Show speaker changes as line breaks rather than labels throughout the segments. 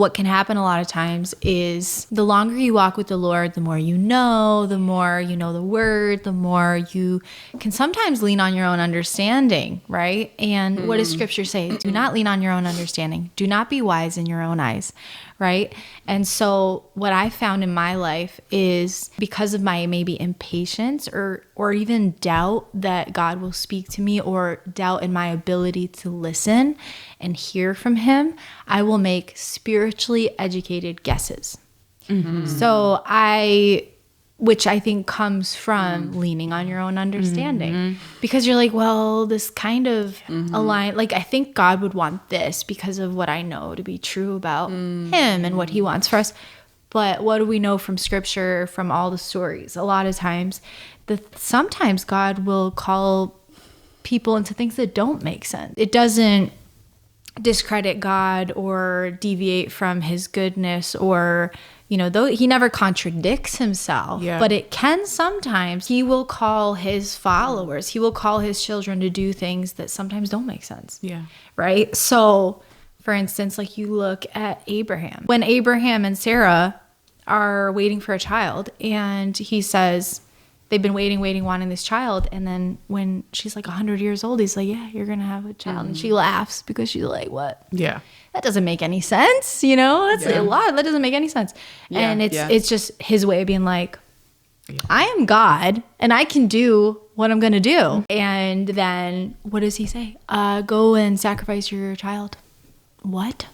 what can happen a lot of times is the longer you walk with the Lord, the more you know the word, the more you can sometimes lean on your own understanding, right? And what does scripture say? Do not lean on your own understanding. Do not be wise in your own eyes, right? And so what I found in my life is because of my maybe impatience or even doubt that God will speak to me, or doubt in my ability to listen and hear from him, I will make spiritually educated guesses. So which I think comes from leaning on your own understanding, because you're like, well, this kind of align, like, I think God would want this because of what I know to be true about him and what he wants for us. But what do we know from scripture, from all the stories? A lot of times that sometimes God will call people into things that don't make sense. It doesn't discredit God or deviate from his goodness, or though he never contradicts himself, but it can sometimes. He will call his followers, he will call his children to do things that sometimes don't make sense. Yeah. Right? So, for instance, like you look at Abraham. When Abraham and Sarah are waiting for a child, and he says, they've been waiting, wanting this child. And then when she's like 100 years old, he's like, yeah, you're going to have a child. And she laughs because she's like, what? Yeah. That doesn't make any sense. That's a lot. That doesn't make any sense. Yeah. And it's just his way of being like, I am God and I can do what I'm going to do. And then what does he say? Go and sacrifice your child. What?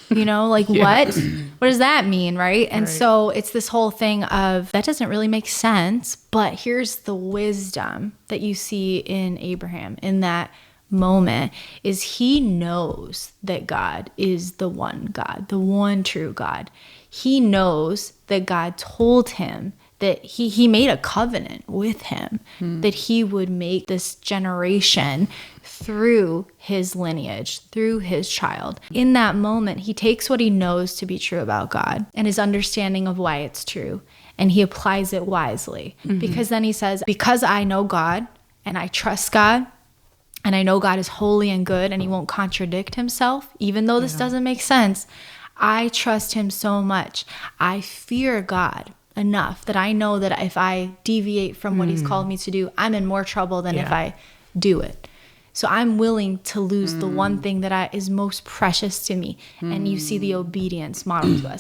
What? What does that mean, right? And so it's this whole thing of, that doesn't really make sense, but here's the wisdom that you see in Abraham in that moment, is he knows that God is the one God, the one true God. He knows that God told him that he made a covenant with him, that he would make this generation through his lineage, through his child. In that moment, he takes what he knows to be true about God and his understanding of why it's true, and he applies it wisely. Because then he says, because I know God and I trust God, and I know God is holy and good and he won't contradict himself, even though this doesn't make sense, I trust him so much. I fear God enough that I know that if I deviate from what he's called me to do, I'm in more trouble than if I do it. So I'm willing to lose the one thing that is most precious to me. And you see the obedience modeled to us.